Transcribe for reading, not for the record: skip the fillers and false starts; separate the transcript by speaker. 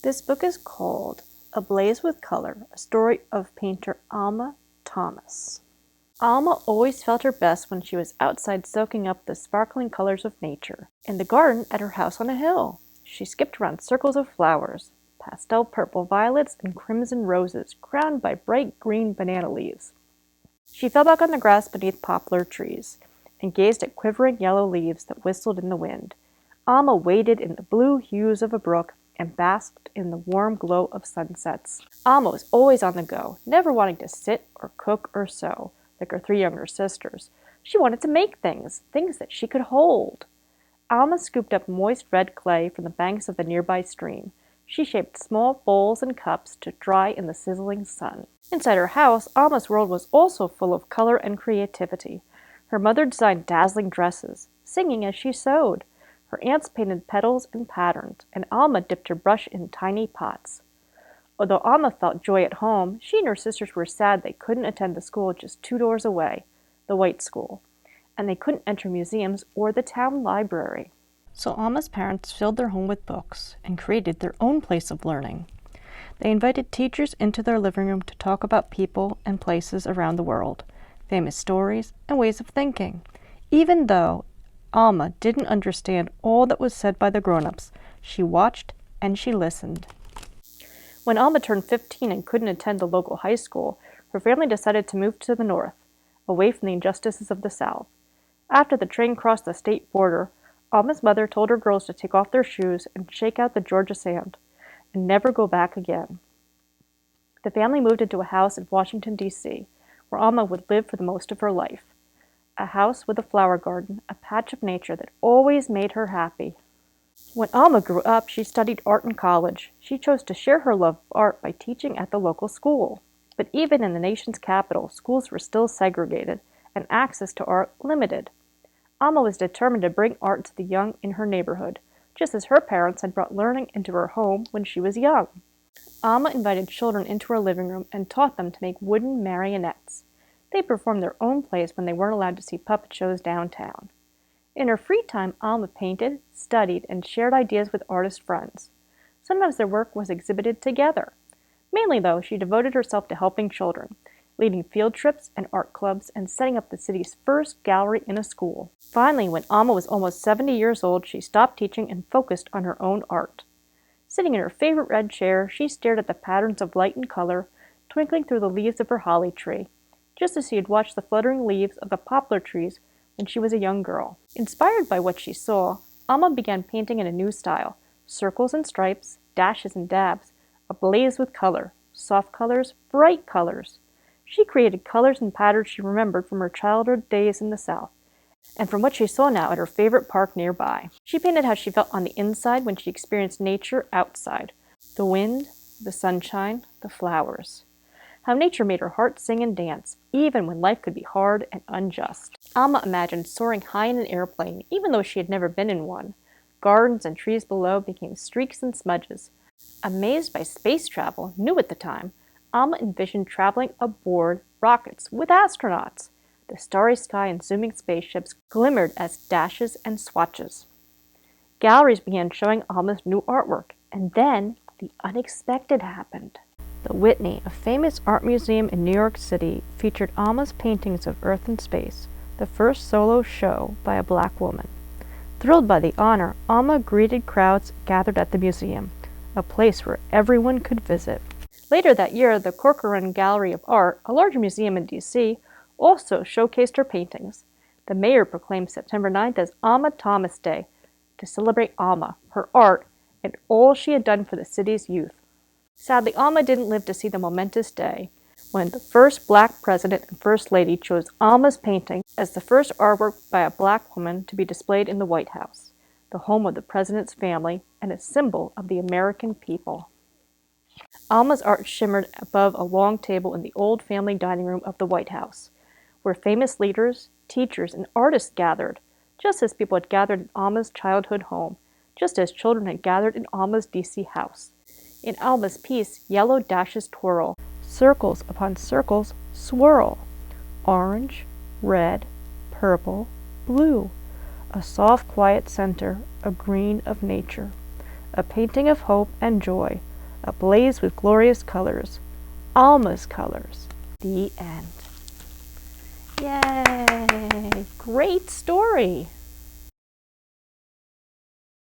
Speaker 1: This book is called Ablaze with Color, a story of painter Alma Thomas. Alma always felt her best when she was outside soaking up the sparkling colors of nature. In the garden at her house on a hill, she skipped around circles of flowers, pastel purple violets and crimson roses crowned by bright green banana leaves. She fell back on the grass beneath poplar trees and gazed at quivering yellow leaves that whistled in the wind. Alma waded in the blue hues of a brook and basked in the warm glow of sunsets. Alma was always on the go, never wanting to sit or cook or sew, like her three younger sisters. She wanted to make things that she could hold. Alma scooped up moist red clay from the banks of the nearby stream. She shaped small bowls and cups to dry in the sizzling sun. Inside her house, Alma's world was also full of color and creativity. Her mother designed dazzling dresses, singing as she sewed. Her aunts painted petals and patterns, and Alma dipped her brush in tiny pots. Although Alma felt joy at home, she and her sisters were sad they couldn't attend the school just 2 doors away, the White School, and they couldn't enter museums or the town library. So Alma's parents filled their home with books and created their own place of learning. They invited teachers into their living room to talk about people and places around the world, famous stories and ways of thinking. Even though Alma didn't understand all that was said by the grown-ups, she watched and she listened. When Alma turned 15 and couldn't attend the local high school, her family decided to move to the north, away from the injustices of the South. After the train crossed the state border, Alma's mother told her girls to take off their shoes and shake out the Georgia sand, and never go back again. The family moved into a house in Washington, D.C., where Alma would live for the most of her life. A house with a flower garden, a patch of nature that always made her happy. When Alma grew up, she studied art in college. She chose to share her love of art by teaching at the local school. But even in the nation's capital, schools were still segregated and access to art limited. Alma was determined to bring art to the young in her neighborhood, just as her parents had brought learning into her home when she was young. Alma invited children into her living room and taught them to make wooden marionettes. They performed their own plays when they weren't allowed to see puppet shows downtown. In her free time, Alma painted, studied, and shared ideas with artist friends. Sometimes their work was exhibited together. Mainly, though, she devoted herself to helping children, leading field trips and art clubs, and setting up the city's first gallery in a school. Finally, when Alma was almost 70 years old, she stopped teaching and focused on her own art. Sitting in her favorite red chair, she stared at the patterns of light and color twinkling through the leaves of her holly tree, just as she had watched the fluttering leaves of the poplar trees when she was a young girl. Inspired by what she saw, Alma began painting in a new style: circles and stripes, dashes and dabs, ablaze with color, soft colors, bright colors. She created colors and patterns she remembered from her childhood days in the South, and from what she saw now at her favorite park nearby. She painted how she felt on the inside when she experienced nature outside: the wind, the sunshine, the flowers. How nature made her heart sing and dance, even when life could be hard and unjust. Alma imagined soaring high in an airplane, even though she had never been in one. Gardens and trees below became streaks and smudges. Amazed by space travel, new at the time, Alma envisioned traveling aboard rockets with astronauts. The starry sky and zooming spaceships glimmered as dashes and swatches. Galleries began showing Alma's new artwork, and then the unexpected happened. The Whitney, a famous art museum in New York City, featured Alma's paintings of Earth and space, the first solo show by a black woman. Thrilled by the honor, Alma greeted crowds gathered at the museum, a place where everyone could visit. Later that year, the Corcoran Gallery of Art, a large museum in D.C., also showcased her paintings. The mayor proclaimed September 9th as Alma Thomas Day to celebrate Alma, her art, and all she had done for the city's youth. Sadly, Alma didn't live to see the momentous day when the first black president and first lady chose Alma's painting as the first artwork by a black woman to be displayed in the White House, the home of the president's family and a symbol of the American people. Alma's art shimmered above a long table in the old family dining room of the White House, where famous leaders, teachers, and artists gathered, just as people had gathered in Alma's childhood home, just as children had gathered in Alma's D.C. house. In Alma's piece, yellow dashes twirl, circles upon circles swirl. Orange, red, purple, blue. A soft, quiet center, a green of nature. A painting of hope and joy, ablaze with glorious colors. Alma's colors. The end. Yay! Great story!